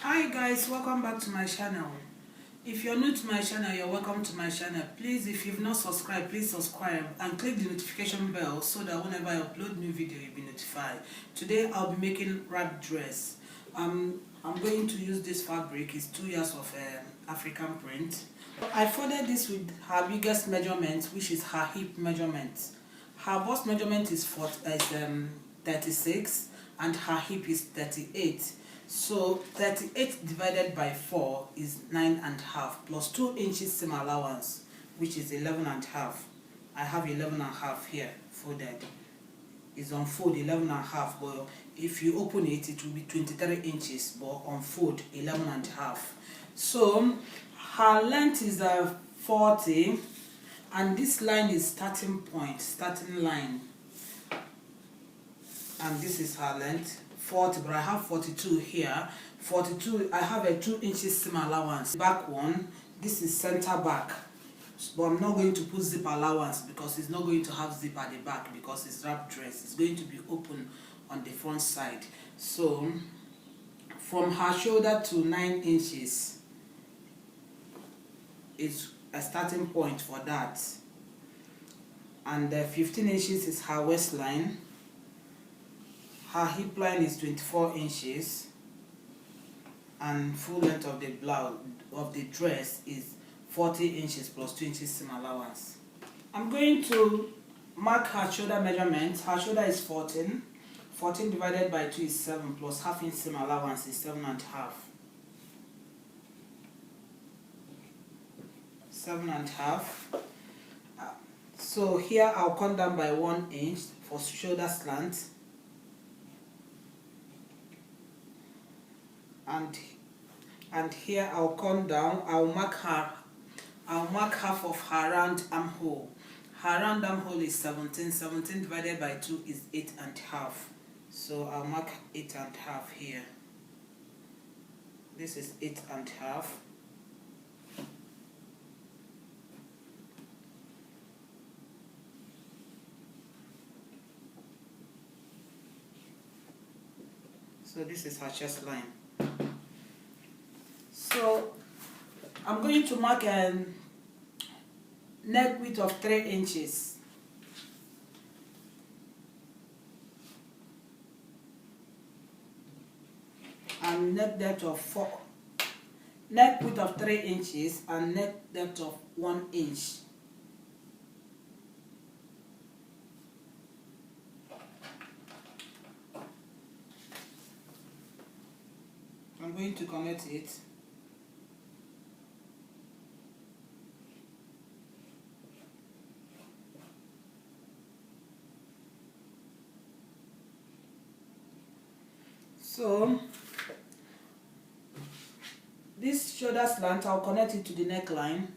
Hi guys, welcome back to my channel. If you're new to my channel, you're welcome to my channel. Please, if you've not subscribed, please subscribe and click the notification bell so that whenever I upload new video, you'll be notified. Today I'll be making wrap dress. I'm going to use this fabric. It's 2 years of African print. I folded this with her biggest measurement, which is her hip measurement. Her bust measurement is 36 and her hip is 38. So 38 divided by 4 is 9.5 plus 2 inches seam allowance, which is 11.5. I have 11.5 here folded. It's on fold 11.5, but if you open it, it will be 23 inches, but on fold 11.5. So her length is 40, and this line is starting line, and this is her length 40, but I have 42 here. 42, I have a 2 inches seam allowance. Back one, this is center back, but I'm not going to put zip allowance because it's not going to have zip at the back because it's wrap dress. It's going to be open on the front side. So from her shoulder to 9 inches is a starting point for that, and 15 inches is her waistline. Her hip line is 24 inches, and full length of the blouse of the dress is 40 inches plus 2 inches seam allowance. I'm going to mark her shoulder measurement. Her shoulder is 14. 14 divided by 2 is 7 plus half inch seam allowance is 7.5. 7.5. So here I'll come down by 1 inch for shoulder slant. And here I'll come down. I'll mark half of her round armhole. Her round armhole is 17. 17 divided by 2 is 8.5. So I'll mark 8.5 here. This is 8.5. So this is her chest line. So I'm going to mark a neck width of 3 inches. And neck depth of 4. Neck width of 3 inches and neck depth of 1 inch. I'm going to connect it. So this shoulder slant, I'll connect it to the neckline.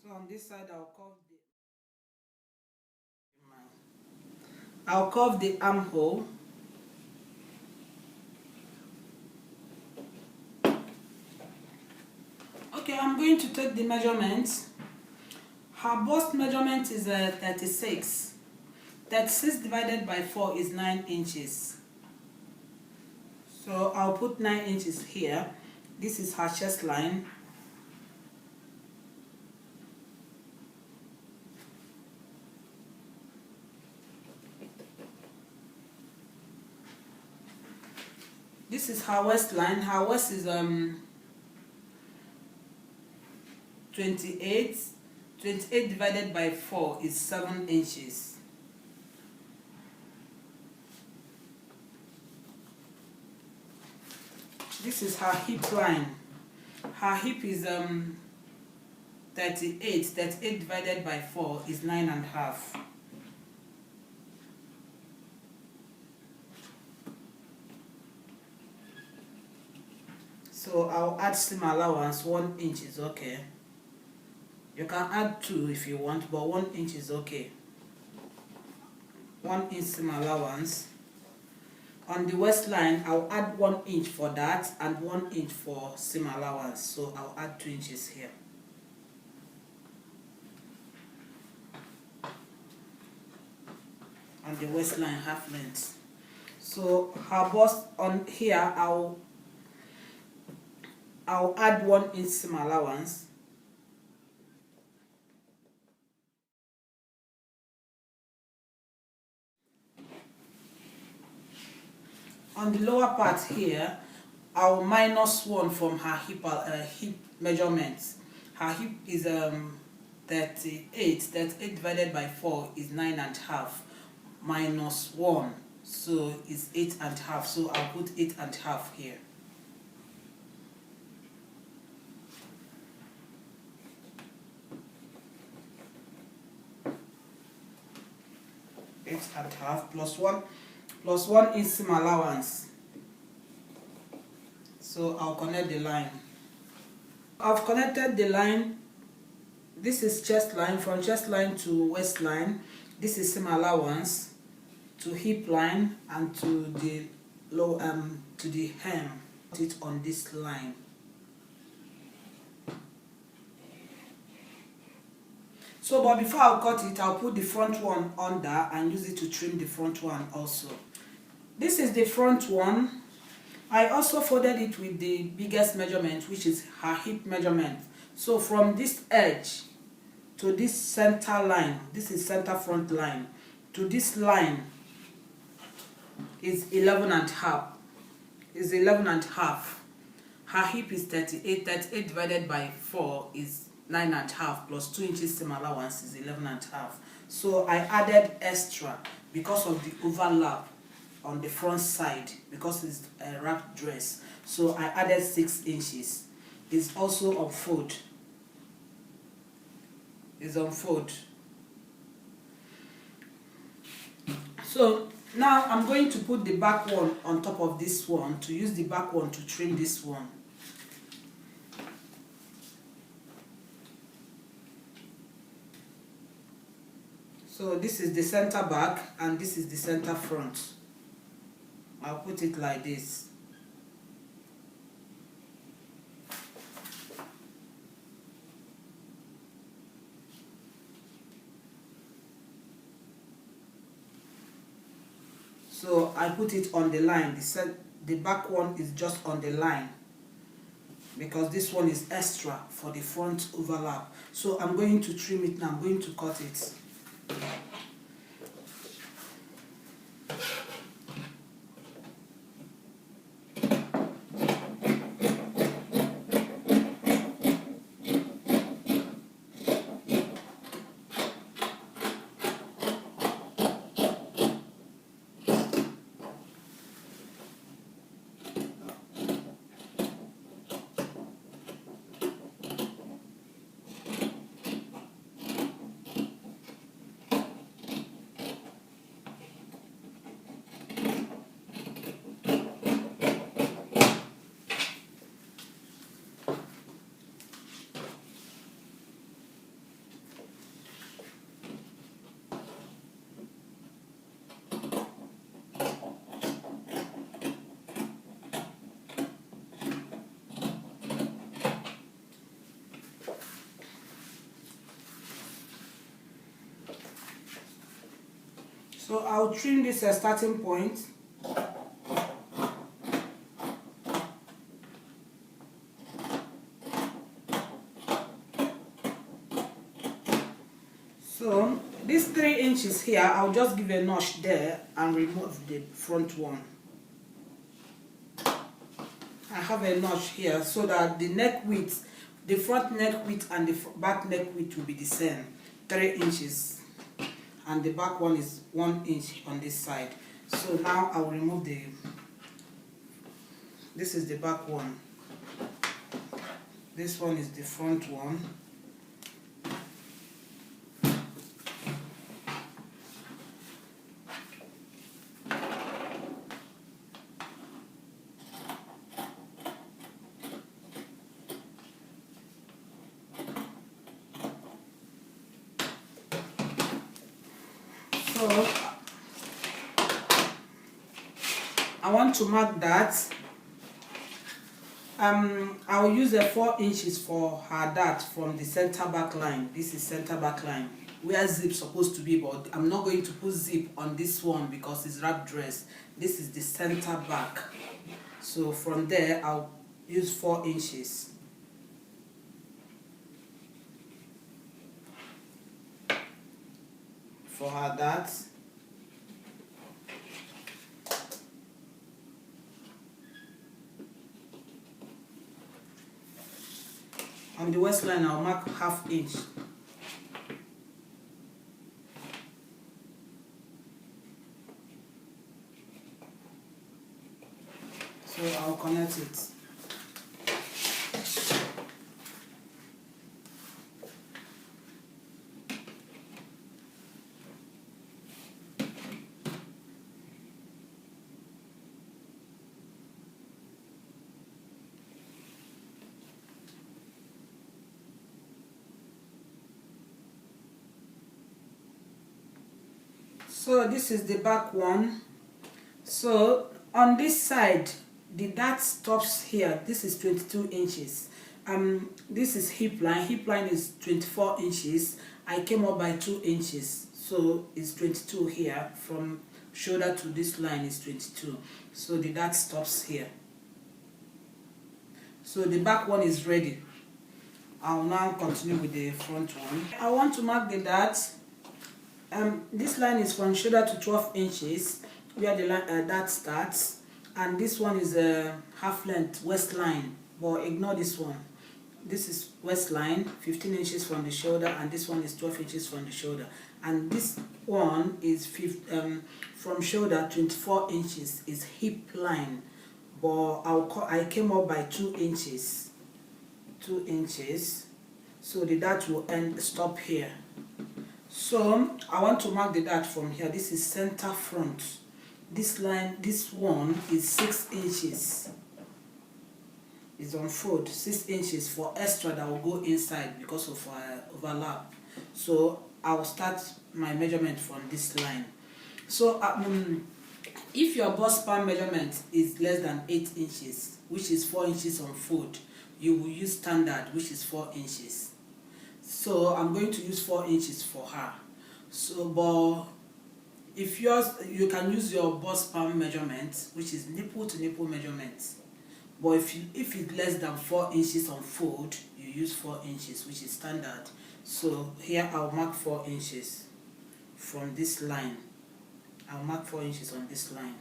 So on this side, I'll curve the armhole. Okay, I'm going to take the measurements. Her bust measurement is 36. 36 divided by 4 is 9 inches. So I'll put 9 inches here. This is her chest line. This is her waistline. Her waist is 28. 28 divided by 4 is 7 inches. This is her hip line. Her hip is 38. 38 divided by 4 is 9.5. So I'll add seam allowance. 1 inch is okay. You can add 2 if you want, but 1 inch is okay. 1 inch seam allowance. On the waistline, I'll add 1 inch for that and 1 inch for seam allowance. So I'll add 2 inches here. On the waistline, half length. So her bust on here, I'll add 1 inch seam allowance. On the lower part here, I'll minus 1 from her hip measurements. Her hip is 38. 38 divided by 4 is 9.5. Minus 1, so it's 8.5. So I'll put 8.5 here. Eight and a half plus 1 is seam allowance. So I'll connect the line. I've connected the line. This is chest line, from chest line to waistline. This is seam allowance to hip line and to the low to the hem. Put it on this line. So, but before I'll cut it, I'll put the front one under and use it to trim the front one also. This is the front one. I also folded it with the biggest measurement, which is her hip measurement. So from this edge to this center line, this is center front line, to this line is 11.5. Is 11.5. Her hip is 38. 38 divided by 4 is 9.5 plus 2 inches seam allowance is 11.5. So I added extra because of the overlap on the front side, because it's a wrap dress. So I added 6 inches. It's also on fold. It's on fold. So now I'm going to put the back one on top of this one, to use the back one to trim this one. So this is the center back and this is the center front. I'll put it like this. So I put it on the line. The back one is just on the line because this one is extra for the front overlap. So I'm going to trim it now. I'm going to cut it. So I'll trim this starting point. So these 3 inches here, I'll just give a notch there and remove the front one. I have a notch here so that the neck width, the front neck width and the back neck width will be the same, 3 inches. And the back one is 1 inch on this side. So now I'll remove this is the back one. This one is the front one. So I want to mark that. I will use the 4 inches for her dart from the center back line. This is center back line where zip supposed to be, but I'm not going to put zip on this one because it's wrap dress. This is the center back. So from there I'll use 4 inches. For her dart. On the waistline, I'll mark ½ inch. So I'll connect it. So this is the back one. So on this side, the dart stops here. This is 22 inches. This is hip line. Hip line is 24 inches. I came up by 2 inches. So it's 22 here. From shoulder to this line is 22. So the dart stops here. So the back one is ready. I'll now continue with the front one. I want to mark the dart. This line is from shoulder to 12 inches where the dart starts, and this one is a half length waistline, but ignore this one. This is waistline 15 inches from the shoulder, and this one is 12 inches from the shoulder, and this one is from shoulder 24 inches is hip line, but I came up by 2 inches. 2 inches, so the dart will stop here. So I want to mark the dart from here. This is center front. This line, this one is 6 inches. It's on fold 6 inches for extra that will go inside because of overlap. So I will start my measurement from this line. So if your bust span measurement is less than 8 inches, which is 4 inches on fold, you will use standard, which is 4 inches. So I'm going to use 4 inches for her. So, but if you can use your bust span measurement, which is nipple to nipple measurement. But if it's less than 4 inches on fold, you use 4 inches, which is standard. So here I'll mark 4 inches from this line. I'll mark 4 inches on this line.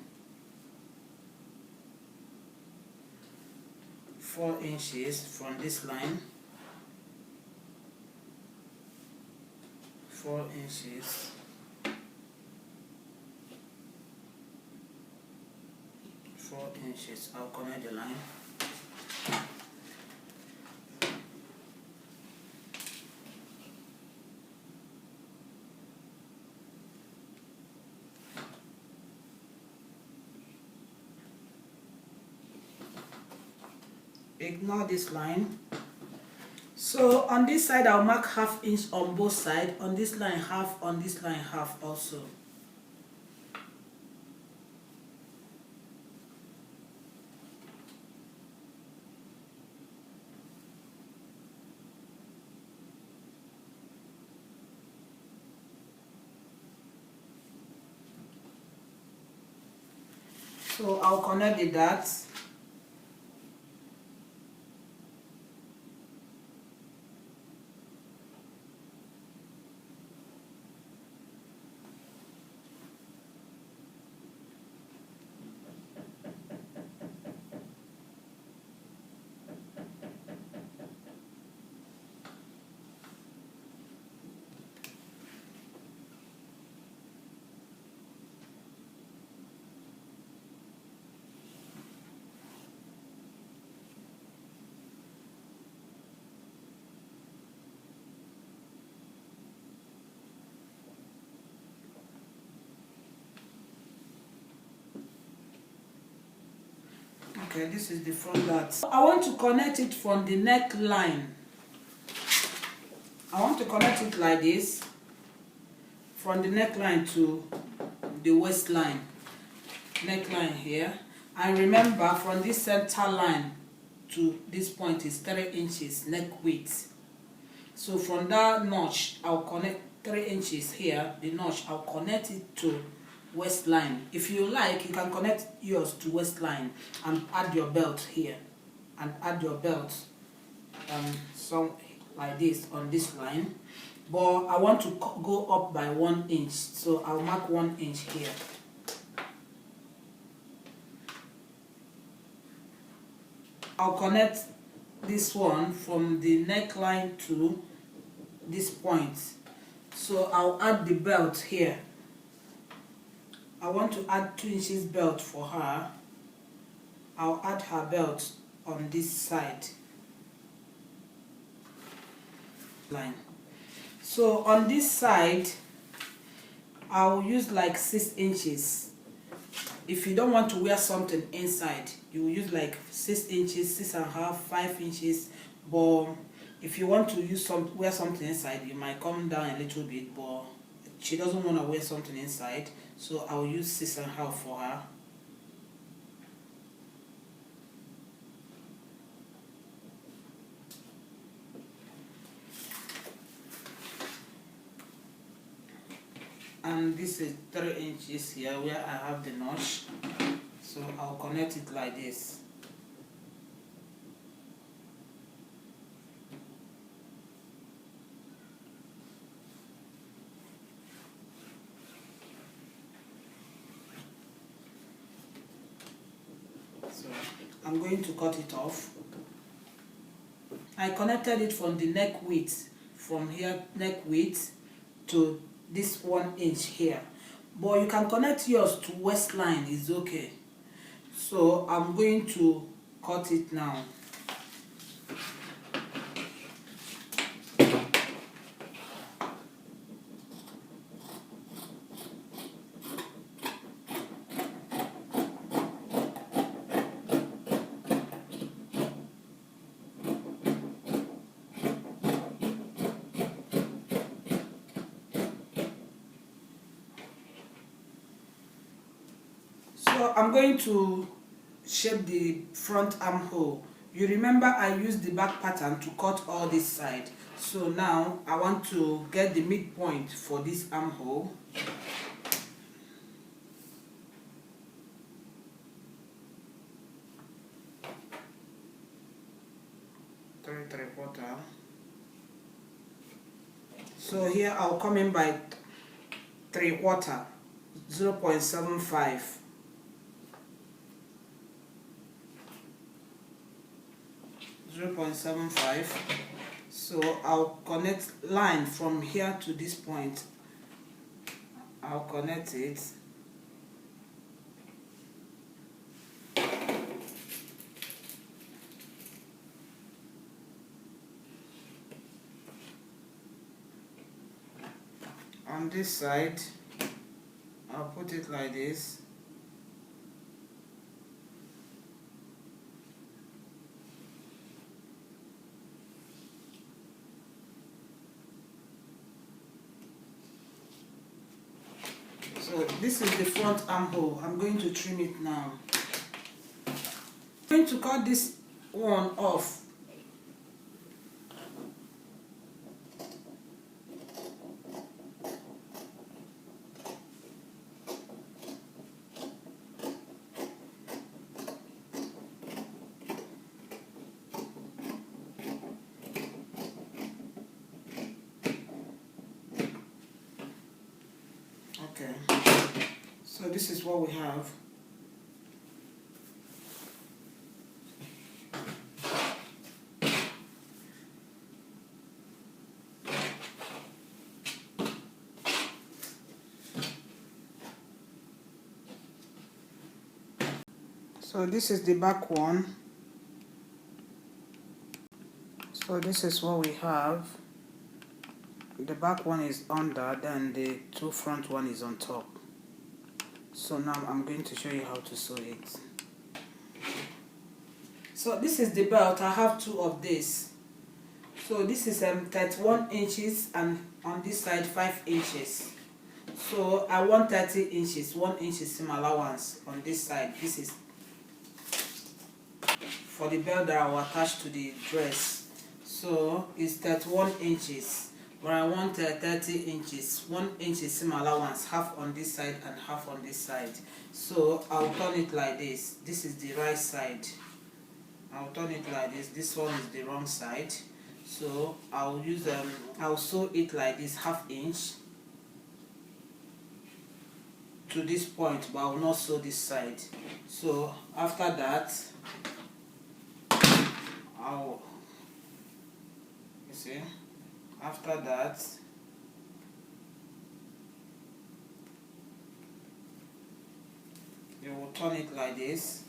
4 inches from this line. 4 inches. 4 inches. I'll connect the line. Ignore this line. So on this side I'll mark ½ inch on both sides. On this line half, on this line half also. So I'll connect the dots. Okay, this is the front dart. I want to connect it from the neckline. I want to connect it like this, from the neckline to the waistline. Neckline here. And remember, from this center line to this point is 3 inches neck width. So from that notch, I'll connect 3 inches here. The notch, I'll connect it to waistline. If you like, you can connect yours to waistline and add your belt here, and add your belt some like this on this line. But I want to go up by 1 inch, so I'll mark 1 inch here. I'll connect this one from the neckline to this point. So I'll add the belt here. I want to add 2 inches belt for her. I'll add her belt on this side line. So on this side, I'll use like 6 inches. If you don't want to wear something inside, you will use like 6 inches, 6.5, 5 inches. But if you want to use wear something inside, you might come down a little bit. But she doesn't want to wear something inside, so I'll use 6.5 for her. And this is 3 inches here where I have the notch, so I'll connect it like this. So I'm going to cut it off. I connected it from the neck width, from here neck width to this 1 inch here, but you can connect yours to waistline, is okay. So I'm going to cut it now. So I'm going to shape the front armhole. You remember I used the back pattern to cut all this side. So now I want to get the midpoint for this armhole. Three-quarter. So here I'll come in by 3/4, 0.75. So I'll connect line from here to this point. I'll connect it. On this side, I'll put it like this. So this is the front armhole. I'm going to trim it now. I'm going to cut this one off. Okay, so this is what we have. So this is the back one. So this is what we have. The back one is under, then the two front one is on top. So now I'm going to show you how to sew it. So this is the belt. I have two of this. So this is 31 inches and on this side 5 inches. So I want 30 inches. 1 inch is seam allowance on this side. This is for the belt that I will attach to the dress. So it's 31 inches, but I want 30 inches. 1 inch is seam allowance, half on this side and half on this side. So I'll turn it like this. This is the right side. I'll turn it like this. This one is the wrong side. So I'll sew it like this, half inch to this point, but I will not sew this side. So after that, after that, you will turn it like this.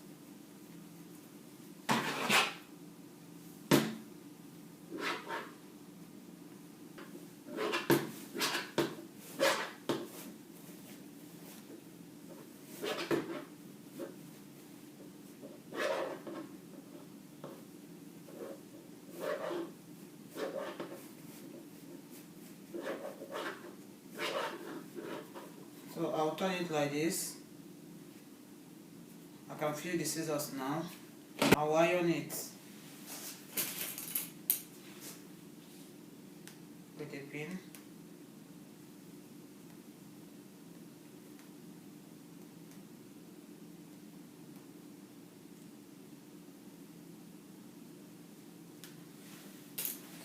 So I'll turn it like this. I can feel the scissors now. I'll iron it with a pin.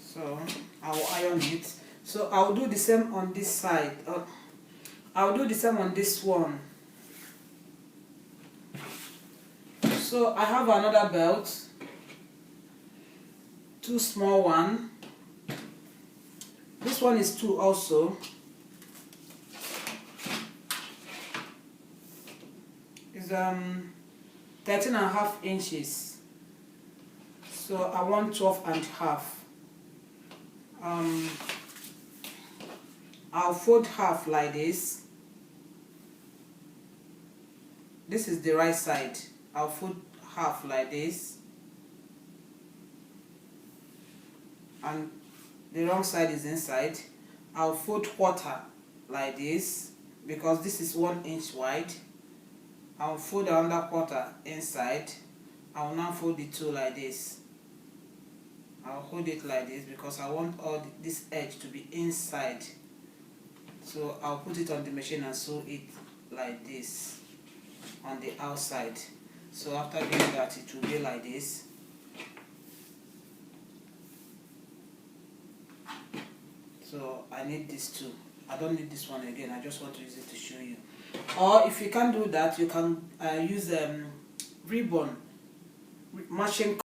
So I'll iron it. So I'll do the same on this side. I'll do the same on this one. So I have another belt, 2 small one. This one is 2 also. It's 13.5 inches. So I want 12.5. I'll fold half like this. This is the right side. I'll fold half like this, and the wrong side is inside. I'll fold quarter like this because this is 1 inch wide. I'll fold another quarter inside. I'll now fold the 2 like this. I'll hold it like this because I want all this edge to be inside. So I'll put it on the machine and sew it like this on the outside. So after doing that, it will be like this. So I need this too. I don't need this one again. I just want to use it to show you. Or if you can't do that, you can use ribbon, matching